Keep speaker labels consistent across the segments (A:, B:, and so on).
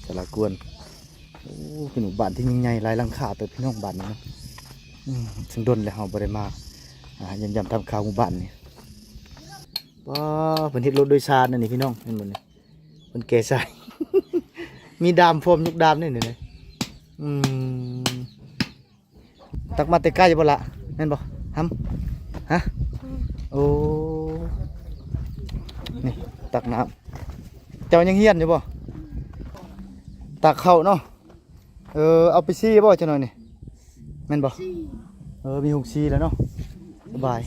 A: สารกวนโอ้เป็นหมู่บ้านที่ยิ่งใหญ่หลายหลังคาแต่พี่น้องบ้านนี้เนาะซึ่งดนแล้วเฮาบ่ได้มาย่ำทำข่าวหมู่บ้านนี่ว้าเพิ่นเฮ็ดรถโดยสารนั่นนี่พี่น้องเห็นบ่นี่เพิ่นแก่ใส่ มีดามโฟมยกดามนี่นี่ตักมาแต่ใกล้บ่ละแม่นบ่ฮะโอ้นี่ตักน้ำเจ้ายังเฮียนอยู่บ่ตักเข้าเนาะเอาไปซี่บ่จังหน่อยนี่แม่นบ่มีหุงซี่แล้วเนาะสบาย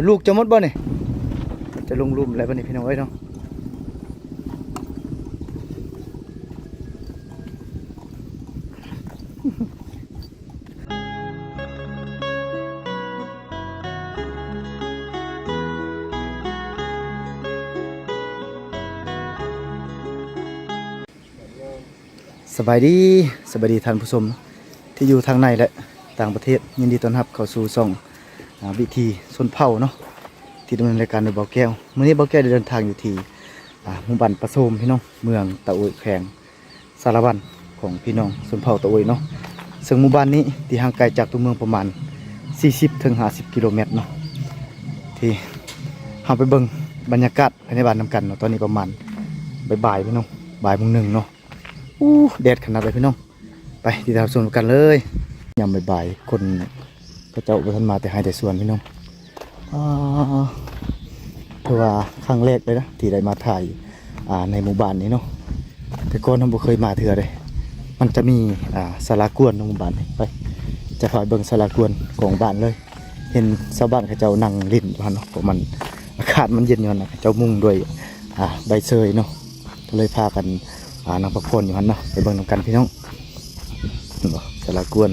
A: ลูกจะหมดบ่นี่จะลงลุ่มอะไรบ่นี่พี่น้องเอ้ยเนาะสบายดีท่านผู้ชมที่อยู่ทางในและต่างประเทศยินดีต้อนรับเข้าสู่ช่องวิธีชนเผ่าเนาะที่ดำเนินรายการโดยเบาแก้วมื้อนี้เบาแก้วได้เดินทางอยู่ที่หมู่บ้านประโสมพี่น้องเมืองตะโอยแขวงสารวันของพี่น้องชนเผ่าตะโอยเนาะซึ่งหมู่บ้านนี้ที่ห่างไกลจากตัวเมืองประมาณ40-50 กิโลเมตรเนาะที่เฮาไปเบิ่งบรรยากาศภายในบ้านนำกันเนาะตอนนี้ประมาณบ่ายๆพี่น้องบ่ายโมงหนึ่งเนาะแดดขนาดเลยพี่น้องไปติดตามชมกันเลยยามบ่ายๆคนพระเจ้าอุปถัมภ์มาแต่ให้แต่ส่วนพี่น้องเพราะว่าครั้งแรกเลยนะที่ได้มาถ่ายในหมู่บ้านนี้เนาะแต่ก่อนผมบ่เคยมาเถื่อเลยมันจะมีศาลากวนในหมู่บ้านนี้ไปจะพาเบิ่งศาลากวนของบ้านเลยเห็นชาวบ้านเขาเจ้านั่งลิ้นอยู่เนาะเพราะมันอากาศมันเย็นอยู่นะเจ้ามุ่งด้วยใบเซยเนาะก็เลยพากันนางพักผ่อนอยู่หันเนาะไปเบิ่งนำกันพี่น้องสารกวน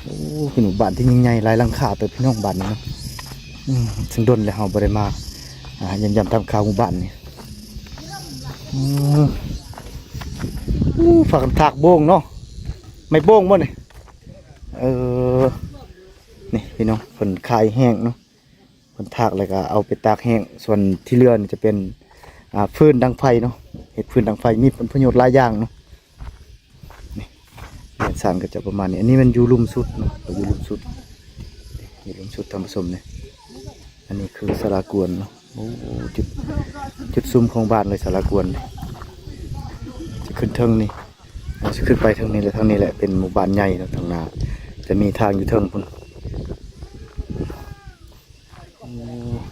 A: โอ้เป็นหมู่บ้านที่ยิ่งใหญ่หลายหลังคาแต่พี่น้องบ้านนี้เนาะซึ่งดนแล้วเฮาบ่ได้มาย่ำทำข่าวหมู่บ้านนี่ฝากกันถากโบ้งเนาะไม่โบ้งบ่นี่นี่พี่น้องฝนคายแห้งเนาะฝนถากแล้วก็เอาไปตากแห้งส่วนที่เหลือนี่จะเป็นฟืนดังไฟเนาะเห็ดฟืนดังไฟมีประโยชน์หลายอย่างเนาะนี่เรียนสารก็จะประมาณนี้อันนี้มันอยู่ลุ่มสุดเนาะอยู่ลุ่มสุดทำผสมเนี่ยอันนี้คือสารกวนเนาะโอ้จุดซุ่มของบ้านเลยสารกวนจะขึ้นเทิงนี่จะขึ้นไปทางนี้และทางนี้แหละเป็นหมู่บ้านใหญ่เนาะทางนาจะมีทางอยู่เทิงพุ่น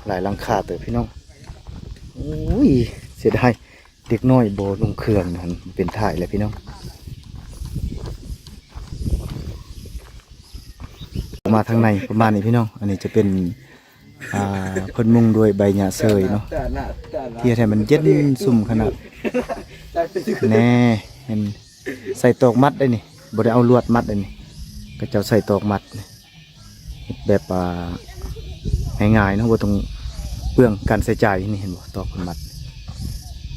A: หลายหลังคาเต๋อพี่น้องโอ้ยเสียดายเด็กน้อยโบลงเครื่องนะเป็นถ่ายเลยพี่น้องมาทางในประมาณนี้พี่น้องอันนี้จะเป็นพ่นมุงด้วยใบหญ้าเซยเนาะที่แท้มันเย็นสุ่มขนาดแน่เห็นใส่ตอกมัดได้นี่บ่ได้เอาลวดมัดได้นี่ก็จะใส่ตอกมัดแบบง่ายๆเนาะบ่ต้องเปลืองการใส่ใจนี่เห็นบ่ตอกมัด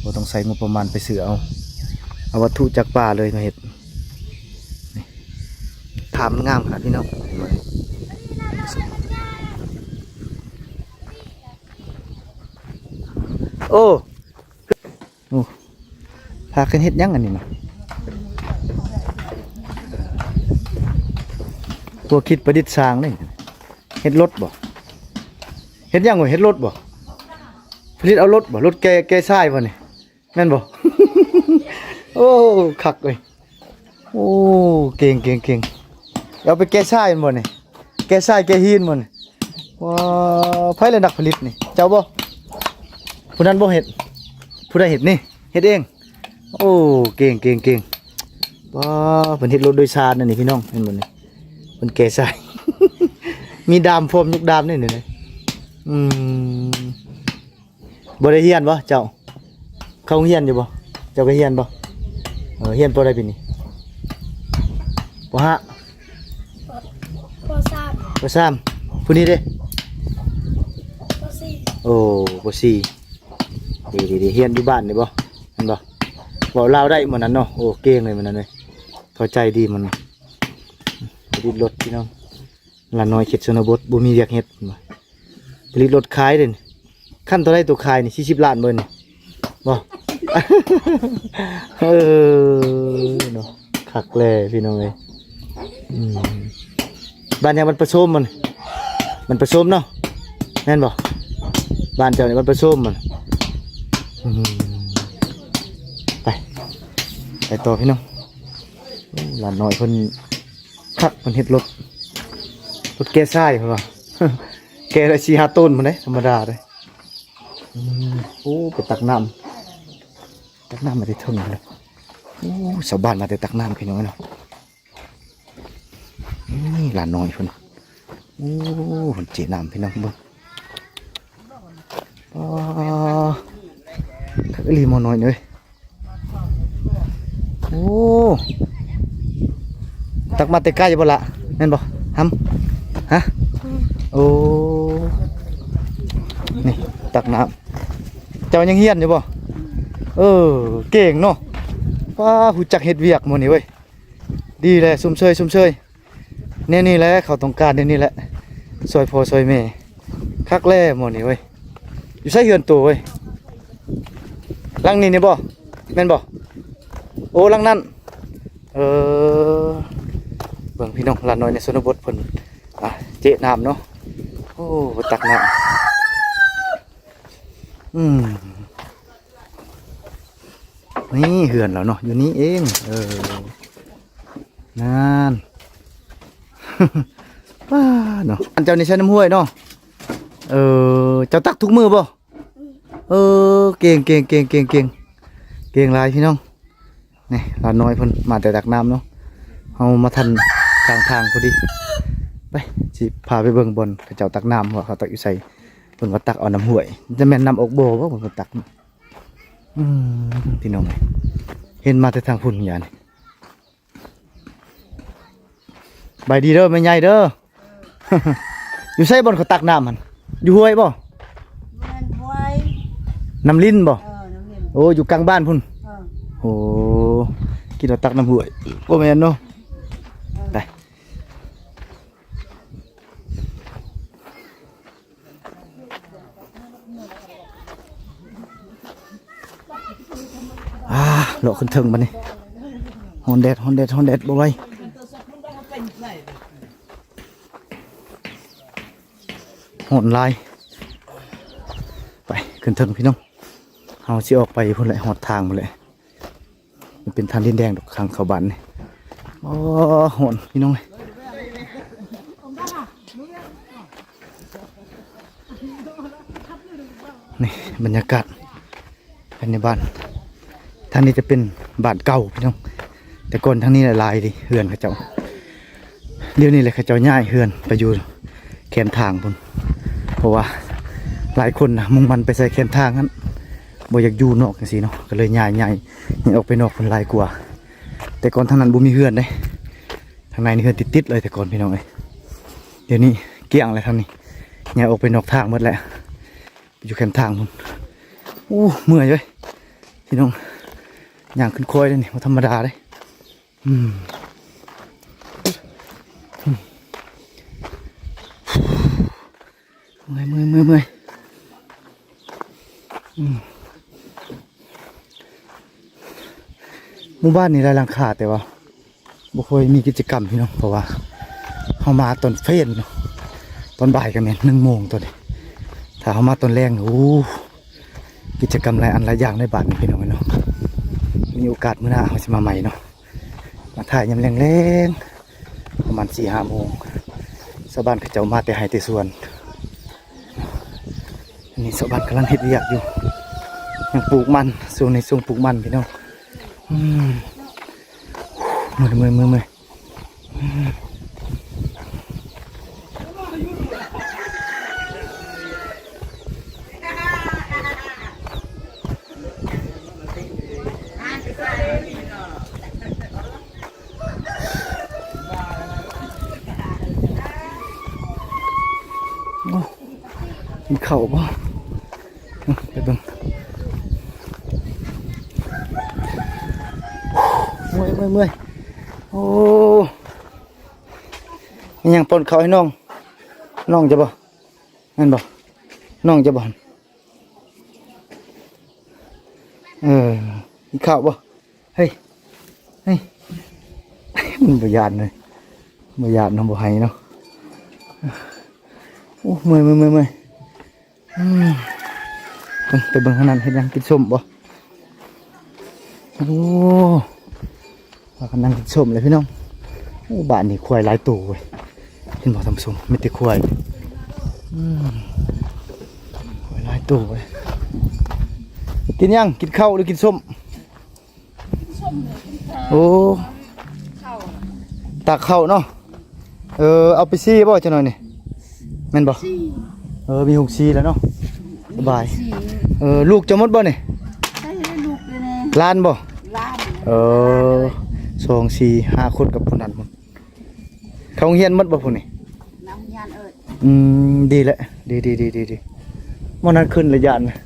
A: บ่ต้องใส่งบประมาณไปซื้อเอาวัตถุจากป่าเลยมาเฮ็ดถามงามขนาดพี่น้องโอ้พากันเฮ็ดยังอันนี้นะตัวคิดประดิษฐ์สร้างนี่เฮ็ดรถบ่เฮ็ดยังบ่เฮ็ดรถบ่ผลิตเอารถบ่รถแกทรายบ่นี่แม่นบ่ โอ้คักเลยโอ้เก่งเอาไปแกทรายบ่นี่แกทรายแกหินบ่นี่ว้าไผเลยนักผลิตนี่เจ้าบ่ผู้นั้นบ่เฮ็ดผู้ใดเฮ็ดนี่เฮ็ดเองโอ้เก่งว้าเพิ่นเฮ็ดรถโดยสารนั่นนี่พี่น้องเห็นบ่นี่เพิ่นแกทราย มีดามโฟมยกดามนี่นี่บ่ได้เฮียนบ่เจ้าเข้าเฮียนอยู่บ่เจ้าก็เฮียนบ่เฮียนปอได้ปีนี้ปอห้าปอสามผู้นี้เด้ปอสี่โอ้ปอสี่ดีเฮียนอยู่บ้านนี่บ่เห็นบ่เว้าลาวได้เหมือนนั้นเนาะโอ้เก่งเลยเหมือนนั้นเลยพอใจดีมันผลิตรถพี่น้องละน้อยเขตชนบทบ่มีเวียกเฮ็ดผลิตรถขายเด้ขั้นเท่าไรตัวขายนี่40 ล้านเบิ่นบ่ เออเนาะคักแลพี่น้องเอ้ยบ้านยังมันผสมมันผสมเนาะแม่นบ่บ้านเจ้านี่มันผสมมันไปต่อพี่น้องหลานน้อยเพิ่นคักเพิ่นเฮ็ดรถแก้ทรายเพิ่นว่า แก้ได้4-5ต้นมันเด้ธรรมดาเด้โอ้ไปตักน้ำมาได้ถึงเลยโอ้ชาวบ้านมาได้ตักน้ำพี่น้องเนาะนี่หลานน้อยเพิ่นโอ้เพิ่นเจน้ำพี่น้องเบิ่งคักอีหลีหมอน้อยเอ้ยโอ้ตักมาแต่ใกล้บ่ล่ะแม่นบ่หำฮะโอ้นี่ตักน้ำเจ้ายังเฮียนอยู่บ่เก่งเนาะว้าหูจักเฮ็ดเวียกหมื้นี้เว้ยดีเลยซุ่มเชยเนี่ยนี่แหละเขาต้องการเนี่ยนี่แหละซอยพ่อซอยแม่คักแล่หมื้นี้เว้ยอยู่ใส่เฮือนโตเว้ยหลังนี้นี่บ่แม่นบ่โอ้หลังนั้นเบิ่งพี่น้องหลานน้อยในชนบทเพิ่นเจ๊น้ำเนาะโอ้ตักน้ำนี่เหือนแล้วเนาะอยู่นี่เองนั่น ป้าเนาะอันเจ้านี่ใช้น้ำห้วยเนาะเจ้าตักทุกมือบ่เก่งหลายพี่น้องนี่หลานน้อยเพิ่นมาแต่ตักน้ำเนาะเฮามาทันกลางทางพอดีไปสิพาไปเบิ่งบนเจ้าตักน้ำว่าเขาตักอยู่ใส่เพิ่นว่าตักเอาน้ำห้วยจะแม่นน้ำออกบ่บ่เพิ่นตักพี่น้องเห็นมาแต่ทางพุ่นอย่างนี้ใบดีเด้อไม่ใหญ่เด้อ อยู่ใส่บนเขาตักน้ำมันอยู่ห้วยบ่น้ำลิ้นบ่โอ้อยู่กลางบ้านพุ่นโอ้กินเราตักน้ำห้วยบ่แม่นเนาะไปโลขึ้นถึงมานี่ฮอนเด็ดบ่ไว้หอนลายไปขึ้นถึงพี่น้องเฮาสิออกไปพุ่นแหละหอดทางพุ่นแหละมันเป็นทางดินแดงดอกทางเข้าบ้านนี่หอนพี่น้องนี่บรรยากาศภายในบ้านทางนี้จะเป็นบ้านเก่าพี่น้องแต่ก่อนทางนี้ลายดิเฮือนเขาเจ้าเดี๋ยวนี้เลยเขาเจ้าย้ายเฮือนไปอยู่แคมทางพุ่นเพราะว่าหลายคนนะมุ่งมันไปใส่แคมทางนั้นบ่อยากอยู่นอกจังซี่เนาะก็เลยย้ายออกไปนอกคนหลายกว่าแต่ก่อนทางนั้นบ่มีเฮือนเด้ทางในนี่เฮือนติดเลยแต่ก่อนพี่น้องเอ้ยเดี๋ยวนี้เกลี้ยงเลยทางนี้ย้ายออกไปนอกทางหมดแล้วอยู่แคมทางพุ่นเมื่อยเว้ยพี่น้องย่างขึ้นคอยเลยนี่ธรรมดาเลยเมื่อยหมู่บ้านนี่หลายหลังคาแต่ว่าบ่ค่อยมีกิจกรรมพี่น้องเพราะว่าเขามาตอนเฟ้นเนาะตอนบ่ายกันเนี่ย1 โมงตัวนี้ถ้าเขามาตอนแรงกิจกรรมหลายอันหลายอย่างในบ้านนี่พี่น้องเนาะมีโอกาสมื้อหน้าเขาจะมาใหม่เนาะมาถ่ายยามแรงๆประมาณ4-5 โมงชาวบ้านเขาจะมาแต่ไห้แต่สวนอันนี้ชาวบ้านกำลังเฮ็ดเวียกอยู่ยังปลูกมันช่วงในช่วงปลูกมันพี่น้องเมื่อยกินข้าวป่ะไปเบิ่งเมื่อยโอ้ยังปนข้าวให้น้องจะบ่นั่นบ่น้องจะบ่ กินข้าวบ่เฮ้ยเฮ้ยมันบ่ยานเลยบ่ยานน้องบ่ให้เนาะโอ้เมื่อยไปเบิ่งขนาดเฮ็ดยังกินส้มบ่โอ้ว่ากันนั่งกินส้มเลยพี่น้องโอ้บ้านนี้ควายหลายตัวเว้ยเห็นบ่ท่านผู้ชมมีแต่ควายควายหลายตัวเว้ยกินยังกินข้าวหรือกินส้มโอ้ตักข้าวเนาะเอาไปซี่บ่จังหน่อยนี่แม่นบ่มีหุงซี่แล้วเนาะสบายลูกจะหมดบ่นี่ล้านบ่2 4 5คนกับผู้นั้นมันเขาเฮียนหมดบ่ผู้นี่น้ำยานดีแหละดีมันนั้นขึ้นระยะนะ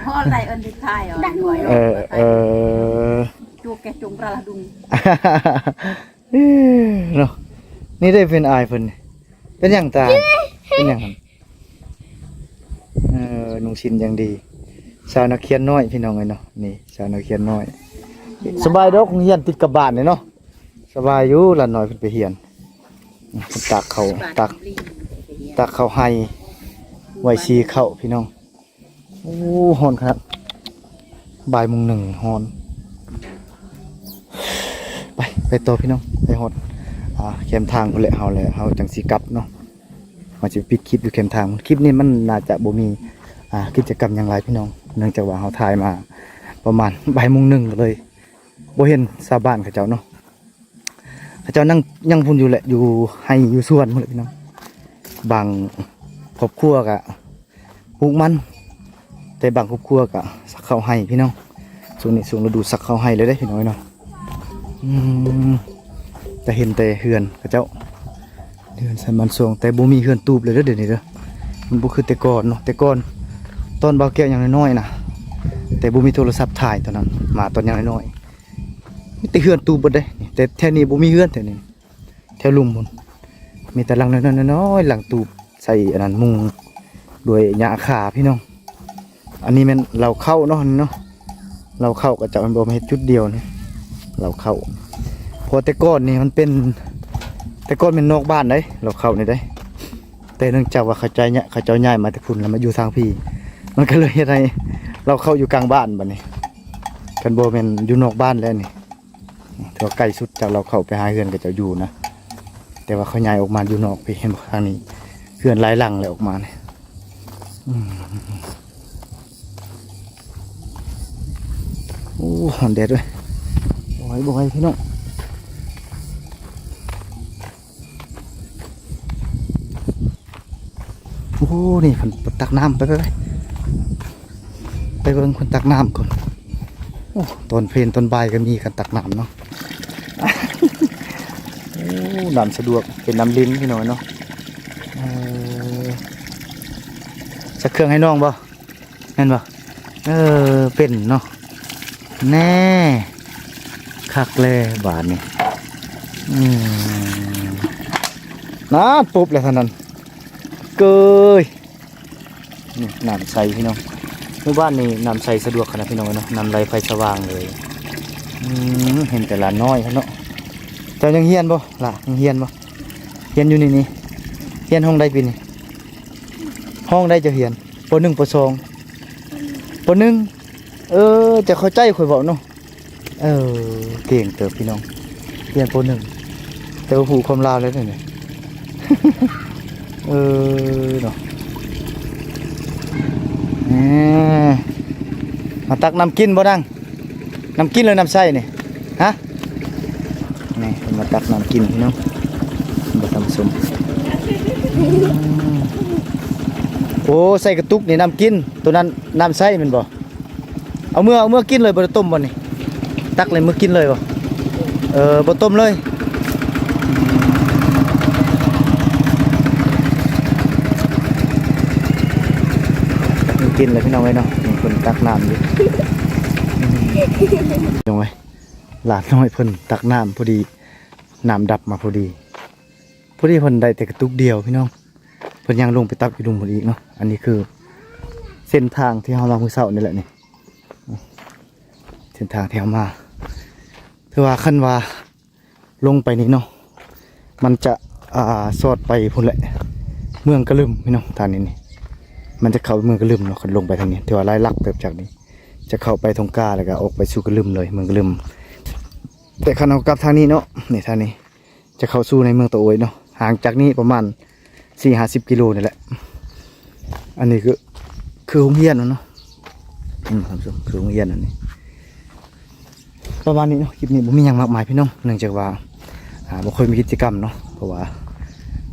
B: เพราะอะไรอันที่ท้ายจูแกจงปลาดุง
A: เนาะนี่ได้เป็นอายเพิ่นเป็นอย่างตาเป็นอย่างนั้นนุ่งชินอย่างดีสาวนักเขียนน้อยพี่น้องเอ้ยเนาะนี่สาวนักเขียนน้อยสบายดอกเฮียนติดกับบ้านนี่เนาะสบายอยู่หลานน้อยเพิ่นไปเฮียนตักเขาให้ไว้ชีเข้าพี่น้องโอ้ฮอนครับบ่ายโมง1ฮอนไปต่อพี่น้องไปฮอดเข้มทางพุ่นแหละเฮาจังสิกลับเนาะมาสิปิดคลิปอยู่เข้มทางคลิปนี้มันน่าจะบ่มีกิจกรรมอย่างไรพี่น้องเนื่องจากว่าเฮาถ่ายมาประมาณบ่ายโมง1เลยบ่เห็นชาวบ้านเขาเจ้าเนาะเขาเจ้านั่งยังพุ่นอยู่แหละอยู่ให้อยู่สวนพุ่นแหละพี่น้องบางครอบครัวก็ปลูกมันแต่บางครอบครัวก็สักข้าวให้พี่น้องช่วงนี้ช่วงฤดูสักข้าวให้เลยได้พี่น้อยเนาะจะเห็นแต่เฮือนเขาเจ้าเฮือนใส่มันส่งแต่บ่มีเฮือนตูบเลยเด้อเดี๋ยวนี้เด้อมันบ่คือแต่ก่อนเนาะแต่ก่อนตอนเบาแก้วอย่างน้อยๆนะแต่บ่มีโทรศัพท์ถ่ายตอนนั้นมาตอนอย่างน้อยๆมีแต่เฮือนตูบเบิดเด้แต่แถวนี้บ่มีเฮือนแถวนี้แถวลุ่มพุ่นมีแต่หลังน้อยๆหลังตูบใส่อันนั้นมุงด้วยหญ้าขาพี่น้องอันนี้มันเราเข้าเนาะเราเข้าก็จะมันบ่มาเฮ็ดจุดเดียวนี่เราเข้าพอแต่ก้อนนี่มันเป็นแต่ก้อนเป็นนอกบ้านได้เราเข้านี่ได้แต่เนื่องจากว่าเขาเจ้าย้ายมาแต่พุ่นแล้วมาอยู่ทางพี่มันก็เลยเฮ็ดให้เราเข้าอยู่กลางบ้านบัดนี้กันบ่แม่นอยู่นอกบ้านแล้วนี่ถือว่าใกล้สุดจากเราเข้าไปหาเฮือนก็จะอยู่นะแต่ว่าเขาย้ายออกมาอยู่นอกพี่เห็นบ่ทางนี้เฮือนหลายหลังเลยออกมานี่โอ้หอนแดดด้วยบ่อยพี่น้องโอ้นี่คนตักน้ำไปเบิ่งคนตักน้ำก่อนโอ้ตอนเพลนตอนบ่ายก็มีกันตักน้ำเนาะโอ้น้ำสะดวกเป็นน้ำลิ้นพี่น้อยเนาะสักเครื่องให้น้องบ่เห็นบ่เป็นเนาะแน่คักเลยบาทนี่น้ำปุ๊บเลยท่านั้นเกยนี่น้ำใสพี่น้องเมื่อบ้านนี้น้ำใสสะดวกขนาดพี่น้องเนาะน้ำไหลไฟสว่างเลยเห็นแต่ละน้อยเขาเนาะเจ้ายังเฮียนบ่ล่ะยังเฮียนบ่เฮียนอยู่นี่เฮียนห้องใดปีนี่ห้องใดจะเฮียนป.1 ป.2 ป.1จะเข้าใจข่อยบอกเนาะเก่งเติบพี่น้องเรียนป.1แต่ว่าหูความลาวแล้วเนี่ยเนาะมาตักน้ำกินบ่ดังน้ำกินเลยน้ำใส่นี่ฮะนี่มาตักน้ำกินพี่น้องมาทำสมโอ้ใส่กระตุกนี่น้ำกินตัวนั้นน้ำใส่มันบ่เอาเมื่อกินเลยบ่ได้ต้มบ่นี่ตักเลยมื้อกินเลยบ่บ่ต้มเลยกินเลยพี่น้องไว้เนาะมีคนตักน้ำอยู่ลงไว้หลานน้อยเพิ่นตักน้ำพอดีน้ำดับมาพอดีเพิ่นได้แต่กระตุกเดียวพี่น้องเพิ่นยังลงไปตักอยู่ดุมพอดีเนาะอันนี้คือเส้นทางที่เรามื้อเช้านี่แหละนี่ ส้นทางแถวมาถือว่าขั้นว่าลงไปนี่เนาะมันจะสอดไปพุ่นแหละเมืองกระลืมพี่น้องทางนี้นี่มันจะเข้าเมืองกระลืมเนาะคันลงไปทางนี้ถือว่าไล่ลักเติบจากนี้จะเข้าไปทงกาแล้วก็ออกไปสู่กระลืมเลยเมืองกระลืมแต่คันเอากลับทางนี้เนาะนี่ทางนี้จะเข้าสู่ในเมืองตะโอยเนาะห่างจากนี้ประมาณ4-50 กิโลนี่แหละอันนี้คือโรงเรียนเนาะครับคือโรงเรียนอันนี้ประมาณนี้เนาะคลิปนี้ผมมีอย่างมากมายพี่น้องเนื่องจากว่าบ่ค่อยมีกิจกรรมเนาะเพราะว่า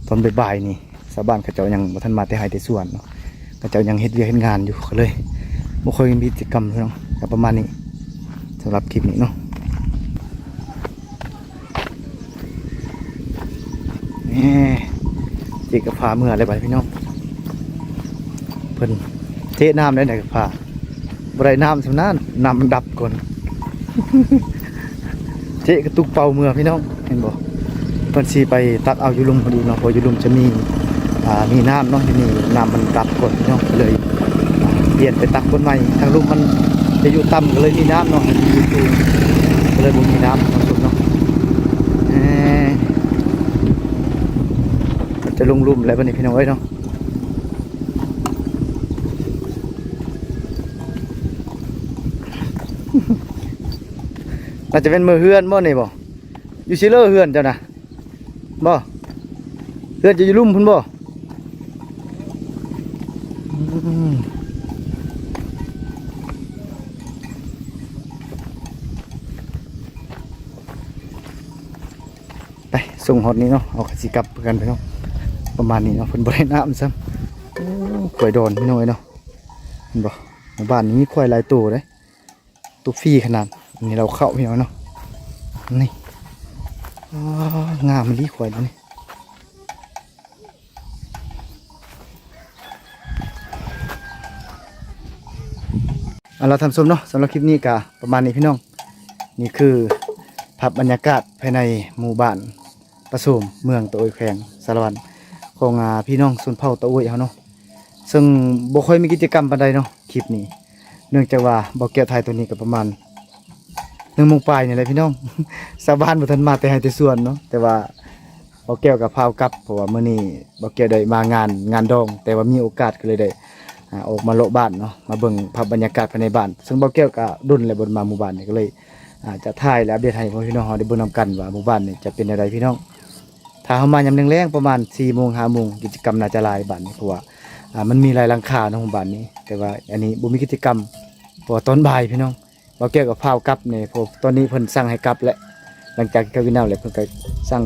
A: ตอนบ่ายๆนี่ชาวบ้านเขาเจ้ายังบ่ทันมาแต่ไห้แต่สวนเนาะเขาเจ้ายังเฮ็ดเวียกเฮ็ดงานอยู่ก็เลยบ่ค่อยมีกิจกรรมพี่น้องก็ประมาณนี้สำหรับคลิปนี้เนาะนี่จิกกระพาเมื่ออะไรไปพี่น้องเพิ่นเทน้ำได้ไหนกระพาบ่ได้น้ำสำนั้นน้ำมันดับก่อน เจ๊กระตุกเป่าเมื่อพี่น้องเห็นบ่เพิ่นสิไปตักเอาอยู่ลุมพอดีเนาะเพราะอยู่ลุมจะมีน้ำเนาะที่นี่น้ำมันดับก่อนพี่น้องก็เลยเปลี่ยนไปตักบนใหม่ทางลุมมันจะอยู่ต่ำก็เลยมีน้ำเนาะอยู่สูงก็เลยบ่มีน้ำทางสุดเนาะจะลงลุ่มแล้วบัดนี้พี่น้องเอ้ยเนาะอาจจะเป็นมือเฮือนบ่นี่บ่อยู่ซิเลอร์เฮือนเจ้านะบ่เฮือนจะอยู่ลุ่มพุ่นบ่ไปส่งฮอดนี้เนาะเอาสิกลับกันไปเนาะประมาณนี้เนาะเพิ่นบ่ได้น้ำซ้ำกล้วยดอนพี่น้อยเนาะเห็นบ่หมู่บ้านนี้มีควายหลายตัวเด้ตัวฟรีขนาดนี่เราเข้าพี่น้อยเนาะนี่งามมันดีควายนี่เราทำส้มเนาะสำหรับคลิปนี้กะประมาณนี้พี่น้องนี่คือภาพบรรยากาศภายในหมู่บ้านประสมเมืองตะโอยแขวงสารวัตรของพี่น้องส่วนเผ่าตะโอยเขาเนาะซึ่งบ่ค่อยมีกิจกรรมปานใดเนาะคลิปนี้เนื่องจากว่าบ่แก้วไทยตัวนี้ก็ประมาณ1 โมงปลายนี่แหละพี่น้อง ชาวบ้านบ่ทันมาแต่ให้แต่ส่วนเนาะแต่ว่าบ่แก้วกับพาวกลับเพราะว่ามื้อนี้บ่แก้วได้มางานดองแต่ว่ามีโอกาสก็เลยได้ออกมาเลาะบ้านเนาะมาเบิ่งภาพบรรยากาศภายในบ้านซึ่งบ่แก้วก็ดุลและบ่มาหมู่บ้านนี่ก็เลยจะถ่ายและอัปเดตให้พี่น้องเฮาได้เบิ่งนํกันว่าหมู่บ้านนี่จะเป็นจังไดพี่น้องถ้าเฮามายามแลงๆประมาณ 4 โมง 5 โมงกิจกรรมน่าจะหลายบ้านนี้เพราะว่ามันมีหลายหลังคาเนาะหมู่บ้านนี้แต่ว่าอันนี้บ่มีกิจกรรมเพราะว่าตอนบ่ายพี่น้องบ่แก้วกับพาวกลับนี่พอตอนนี้เพิ่นสั่งให้กลับแล้วหลังจากกินข้าวกินน้ำแล้วเพิ่นก็สั่ง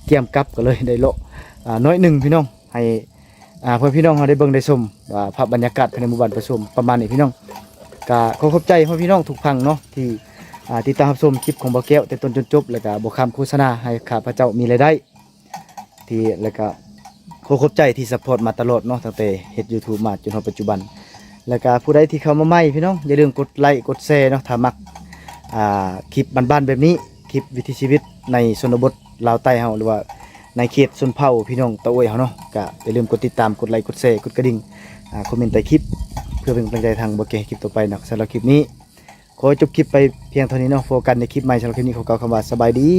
A: เกี่ยมกลับก็เลยได้โละน้อยหนึ่งพี่น้องให้เพื่อนพี่น้องเขาได้เบิ่งได้ชมว่าภาพบรรยากาศภายในหมู่บ้านประชมประมาณนี้พี่น้องก็ขอขอบใจเพื่อนพี่น้องทุกพังเนาะที่ติดตามรับชมคลิปของบ่แก้วแต่ต้นจนจบแล้วก็บ่คำโฆษณาให้ข้าพเจ้ามีรายได้ที่แล้วก็ขอขอบใจที่ซัพพอร์ตมาตลอดเนาะตั้งแต่เฮ็ด YouTube มาจนถึงปัจจุบันแล้วก็ผู้ใดที่เข้ามาใหม่พี่น้องอย่าลืมกดไลค์กดแชร์เนาะถ้ามักคลิปบ้านๆแบบนี้คลิปวิถีชีวิตในชนบทลาวใต้เฮาหรือว่าในเขตชนเผ่าพี่น้องตะโอยเฮาเนาะก็อย่าลืมกดติดตามกดไลค์กดแชร์กดกระดิ่งคอมเมนต์ใต้คลิปเพื่อเป็นกำลังใจทางบ่แก้คลิปต่อไปนะสำหรับคลิปนี้ขอจบคลิปไปเพียงเท่านี้เนาะโฟกัสในคลิปใหม่สำหรับคลิปนี้ขอกล่าวคำว่าสบายดี